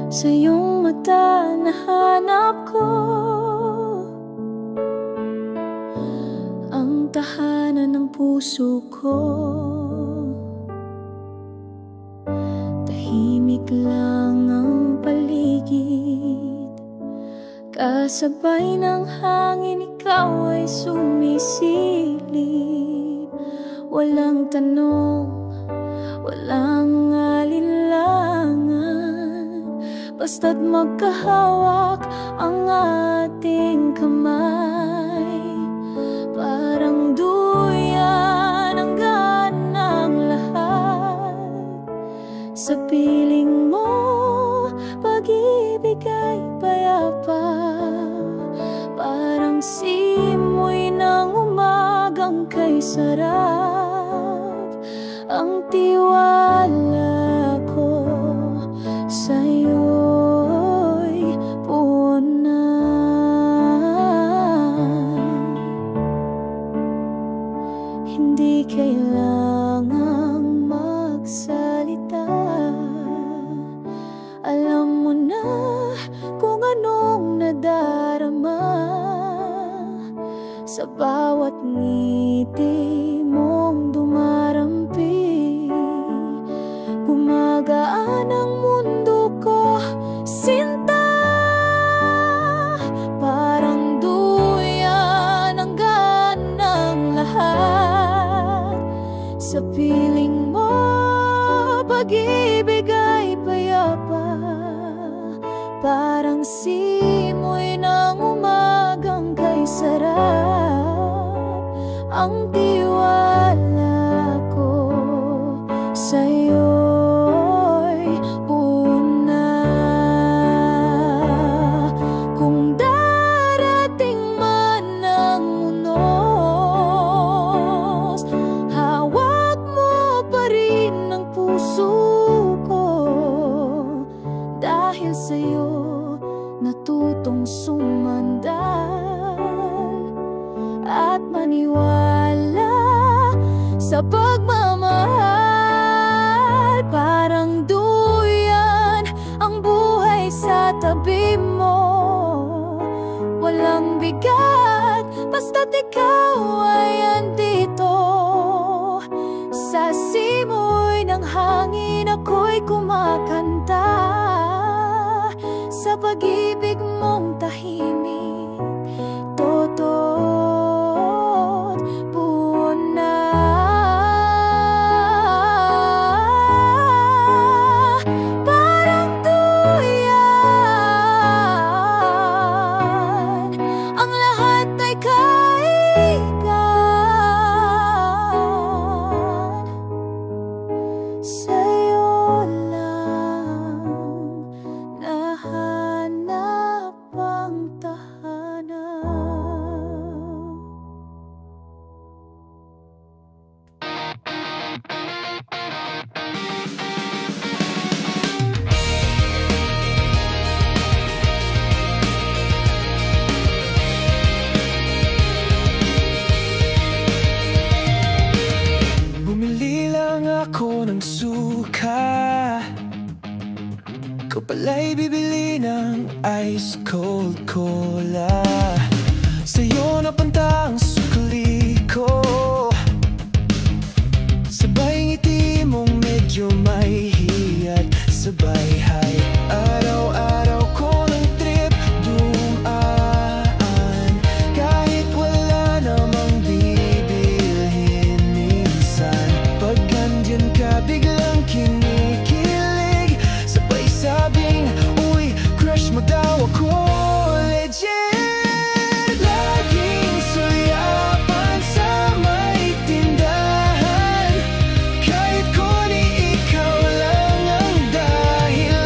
sa iyong mata nahanap ko ang tahanan ng puso ko. Tahimik lang ang paligid, kasabay ng hangin ikaw ay sumisilip. Walang tanong, walang alinlangan, basta't magkahawak ang ating kamay. Parang duyan ang ganang lahat sa piling mo, pag-ibig ay payapa. Parang simoy ng umagang kay sarap. Ang tiwala ko sa'yo'y punan. Hindi kailangang magsalita, alam mo na kung anong nadarama sa bawat ngiti mong dumarampi. Gumagaan ang mundo ko, sinta. Parang duyan ang ganang lahat sa piling mo, pag-ibig ay payapa. Parang simoy ng umagang kay sarap. Ang tiwala ko sa'yo'y una. Kung darating man ang unos, hawak mo pa rin ang puso ko. Dahil sa'yo natutong sumandal at maniwala sa pagmamahal. Parang duyan ang buhay sa tabi mo, walang bigat basta't ikaw ay andito. Sa simoy ng hangin ako'y kumakanta, sa pag-ibig mong tahimik, toto't puna. Parang duyan, ang lahat ay kaigan. Sa'yo lang nahanap ang tahanan. Bumili lang ako ng suka, ikaw pala'y bibili ng ice cold cola. Sa'yo napunta ang sukli ko, sabay ngiti mong medyo may hiyat, sabay high. Araw-araw ko ng trip dumaan, kahit wala namang bibilhin minsan. Pag andyan ka biglang kinikilig, sabay sabing, uy, crush mo daw ako. Legit, laging suyapan sa may tindahan, kahit kung ikaw lang ang dahil.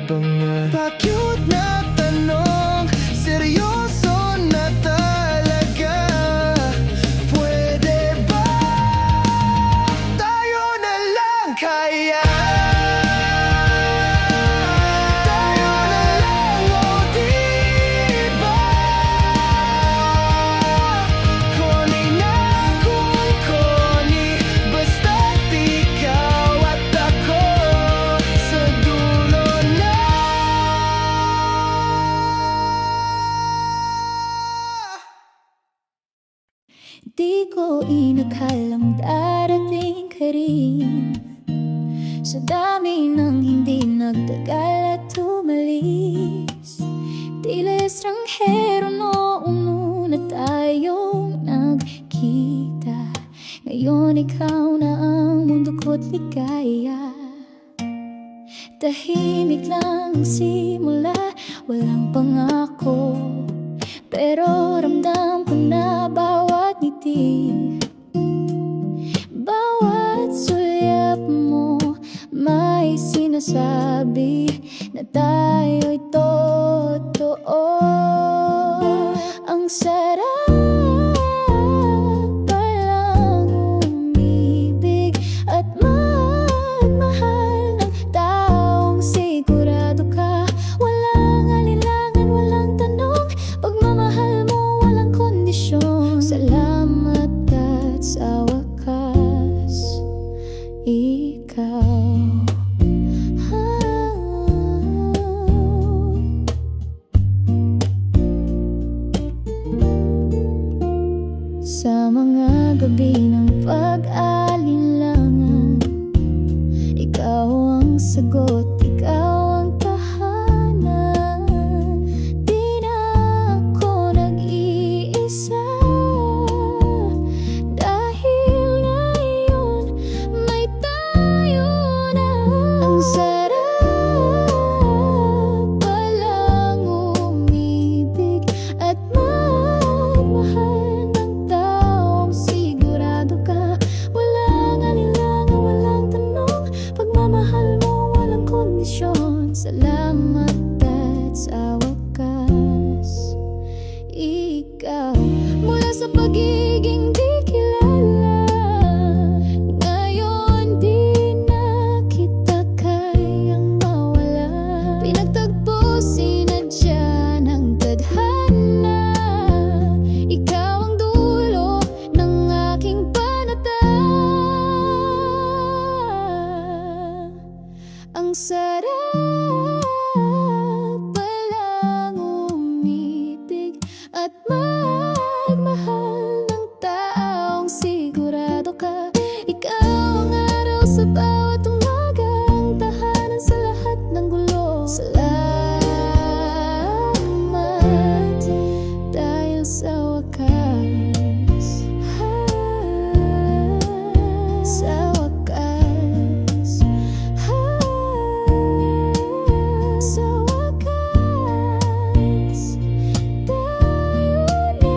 abangan. Pa-cute na tanong, seryoso na talaga. Pwede ba tayo na lang kaya? Tayo na lang, o diba? Koni na kung koni, basta't ikaw at ako sa dulo na. Di ko inakalang darating ka rin. Sa dami ng hindi nagtagal at umalis, tila estranghero noong una tayong nagkita. Ngayon ikaw na ang mundo ko't ligaya. Tahimik lang ang simula, walang pangako, pero ramdam ko na bawat ngiti, bawat sulyap mo may sinasabi na tayo'y totoo. Ang sarap palang umibig at magmahal ng taong sigurado ka. Walang alinlangan, walang tanong, pagmamahal mo walang kondisyon. Salamat at sa wakas ikaw. Sa mga gabi ng pag-alinlangan, ikaw ang sagot, ikaw ang tahanan. Di na ako nag-iisa, dahil ngayon may tayo na. Ang sarap palang umibig at magmahal ng taong sigurado ka. Walang alinlangan, walang tanong, pagmamahal mo walang kondisyon. Salamat at sa wakas ikaw. Mula sa pagiging di kilala, ngayon di na kita kayang mawala. Pinagtagpo sinadya ng tadhana, ikaw ang dulo ng aking panata. Ang sarap palang umibig at magmahal ng taong sigurado ka. Ikaw ang araw sa bawat umaga, ang tahanan sa lahat ng gulo. Salamat dahil sa wakas, sa wakas, sa wakas tayo na.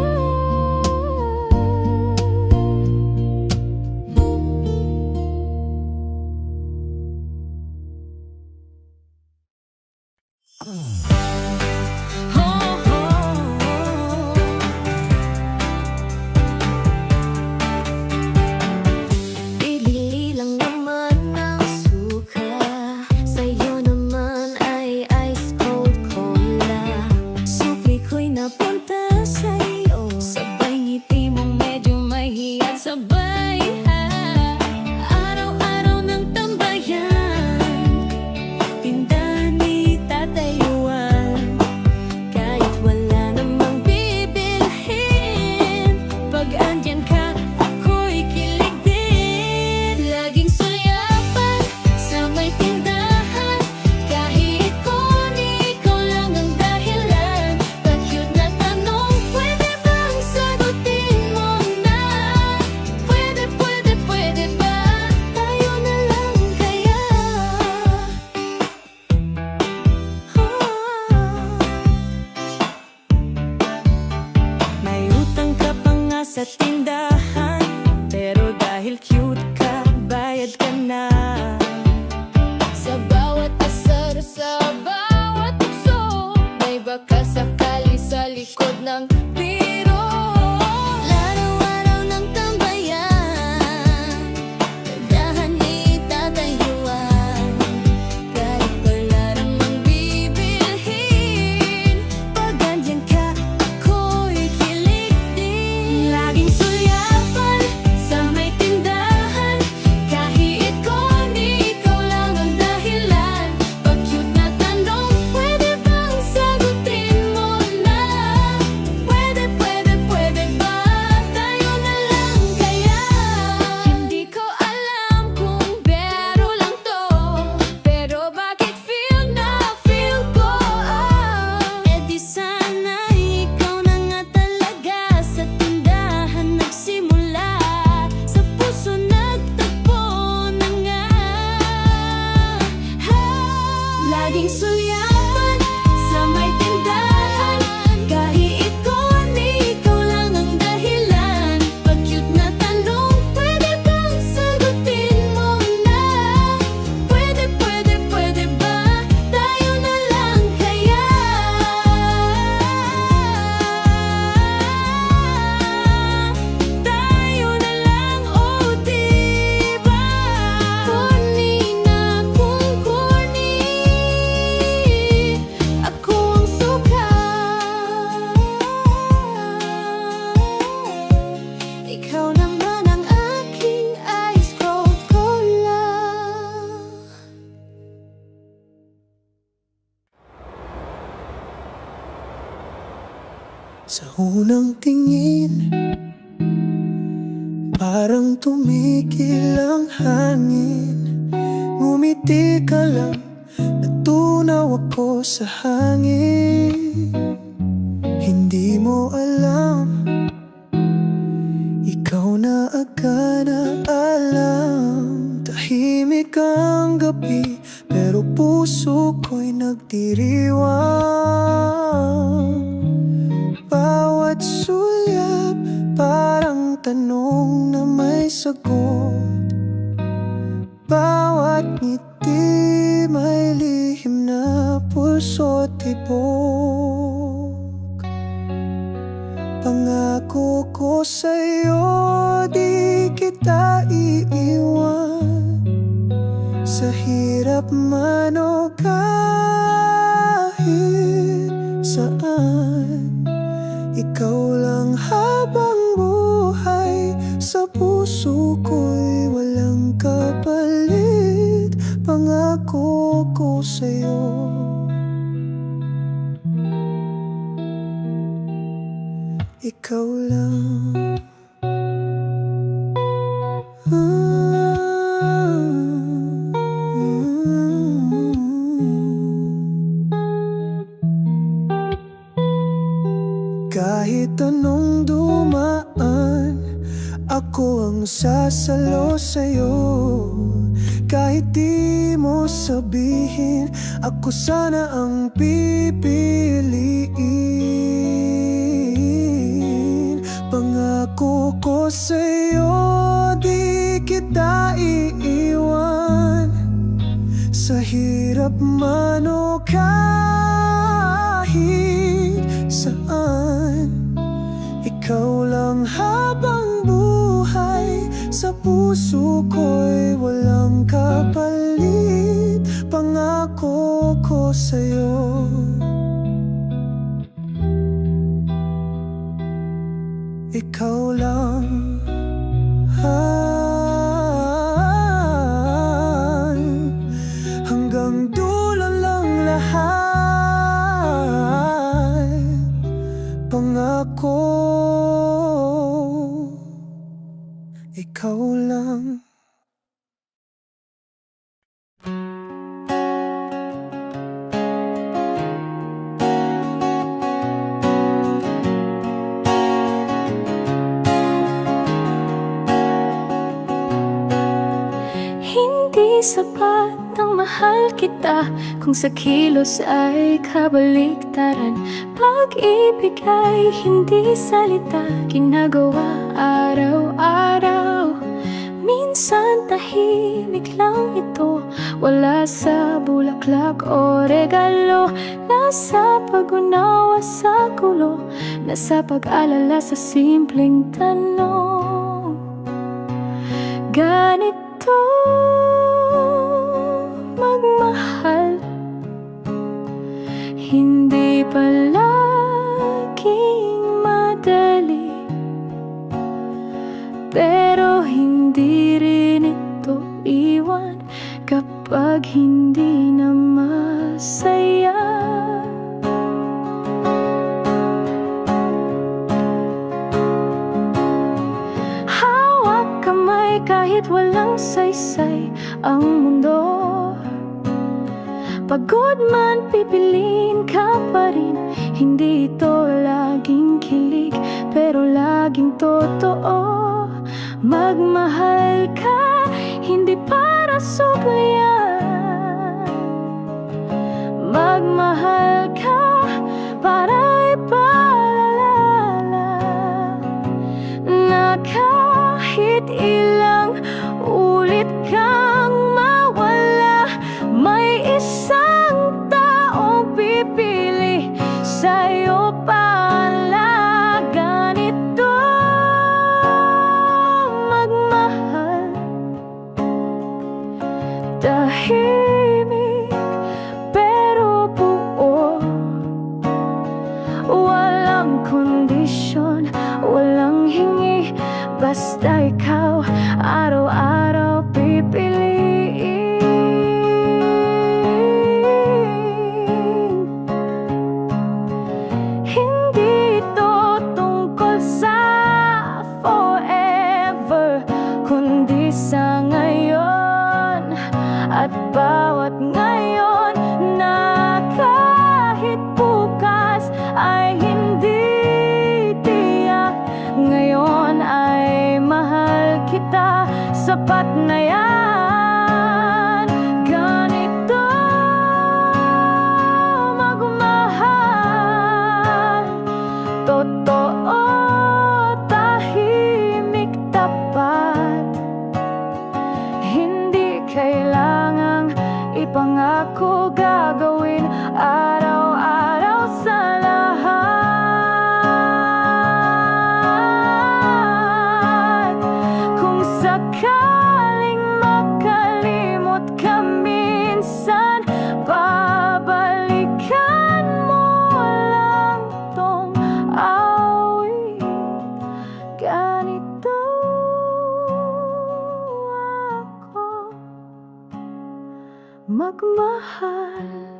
Bibili lang naman ng suka, sa'yo naman ay ice cold cola. Sukli ko'y napunta sa'yo, sabay ngiti mong medyo may hiyat, sabay araw-araw ng tambayan, tindahan ni tatayuan. Kahit wala namang bibilhin, pag andyan ka ako'y kilig din. Laging suyapan sa may tindahan, kahit kung ikaw lang ang dahilan. Pa-cute na tanong, pwede bang sagutin mo na? Pwede, pwede, pwede ba tayo na lang kaya? May utang ka pa nga sa tindahan, pero dahil cute ka, bayad ka na. Sa bawat asar sa Laging suyapan sa may tindahan, kahit ikon, ikaw lang ang dahilan. Pag cute na tanong, pwede bang sagutin mo na? Pwede, pwede, pwede ba? Tayo na lang kaya? Tayo na lang, o diba? Corny na kung corny, ako ang suka. Ikaw naman ang aking ice cold cola. Sa unang tingin, parang tumigil ang hangin. Ngumiti ka lang, natunaw ako sa hangin. Hindi mo alam, ikaw na agad na alam. Tahimik ang gabi, pero puso ko'y nagdiriwang. Bawat sulyap, parang tanong na may sagot. Bawat ngiti, may lihim na pulso tibok. Pangako ko sa'yo, di kita iiwan. Sa hirap man o kahit saan, ikaw lang habang buhay. Sa puso ko'y walang kapalit. Pangako ko sa'yo, ikaw lang. Kahit anong dumaan, ako ang sasalo sa'yo. Kahit di mo sabihin, ako sana ang pipiliin. Pangako ko sa'yo, di kita iiwan. Sa hirap man o kahit saan, ikaw lang habang buhay. Sa puso ko'y walang kapalit. Pangako ko sa'yo, ikaw lang. Hanggang dulo lang lahat. Pangako, ikaw lang. Hindi sapat ang mahal kita kung sa kilos ay kabaliktaran. Pag-ibig ay hindi salita, ginagawa araw-araw. Minsan tahimik lang ito, wala sa bulaklak o regalo. Nasa pag-unawa sa gulo, nasa pag-alala sa simpleng tanong. Ganito magmahal, hindi palaging madali, pero hindi rin ito iwan kapag hindi na masaya. Hawak kamay kahit walang saysay ang mundo. Pagod man, pipiliin ka pa rin. Hindi ito laging kilig, pero laging totoo. Magmahal ka, hindi para suklayan. magmahal ka para ipaalala na kahit ilang ulit kang mawala, may isang taong pipili sa'yo pala. Ganito magmahal, tahimik pero buo, walang kondisyon, walang hingi, basta ikaw araw-araw pipiliin. Hindi ito tungkol sa forever, kundi sa ngayon at bawat ngayon, na kahit bukas ay hindi tiyak. Ngayon ay mahal kita, sapat na yan. Ganito magmahal, totoo, tahimik, tapat. Hindi kailangang ipangako, gagawin araw-araw sa lahat. Kung sakaling makalimot ka minsan, babalikan mo lang tong awit. Ganito ako magmahal.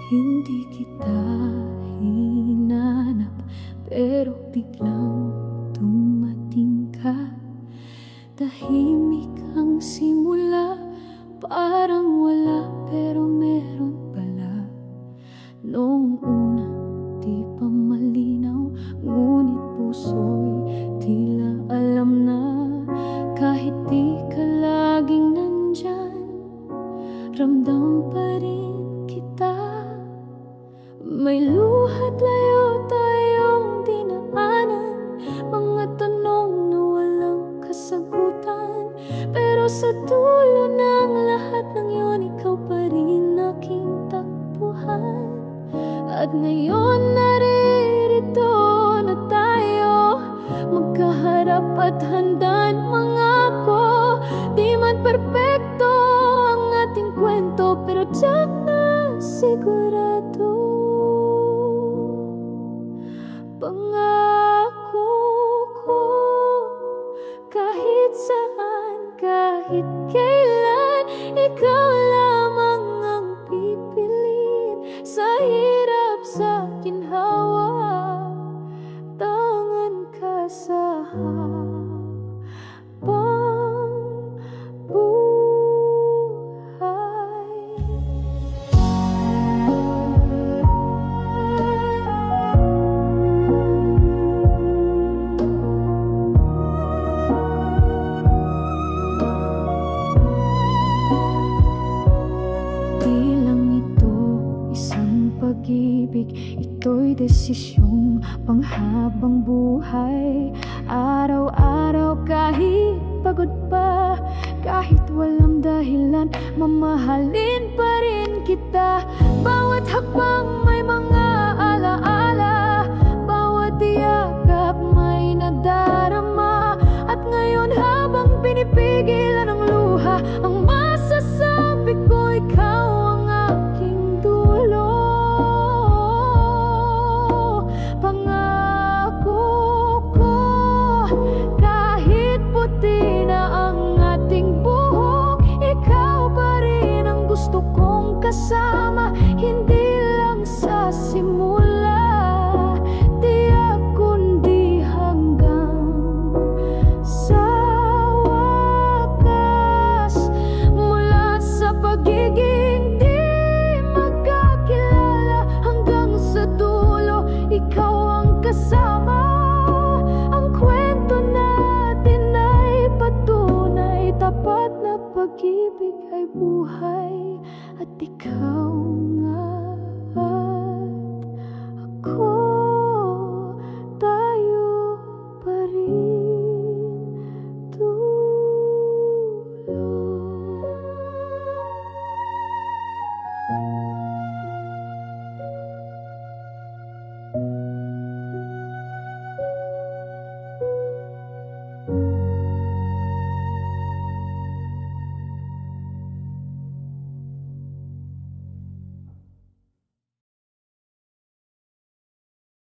Hindi kita hinanap, pero biglang dumating ka. Tahimik ang simula, parang wala pero meron pala. Noong una, di pa malinaw, ngunit puso'y tila alam na. Kahit di ka laging nandyan, ramdam pa rin kita. May luhat layo tayong dinaanan, mga tanong na walang kasagutan, pero sa dulo ng lahat ng yun, ikaw pa rin aking takbuhan. At ngayon naririto na tayo, magkaharap at handang mangako. Di man perpekto ang ating kwento, pero tiyak na sigurado. Pangako ko, kahit saan, kahit kailan, ikaw lamang ang pipiliin. Sa hirap, sa ginhawa, tangan ka sa habang buhay. Pag-ibig, ito'y desisyong panghabang buhay. Araw-araw kahit pagod pa, kahit walang dahilan, mamahalin pa rin kita. Bawat hakbang may mga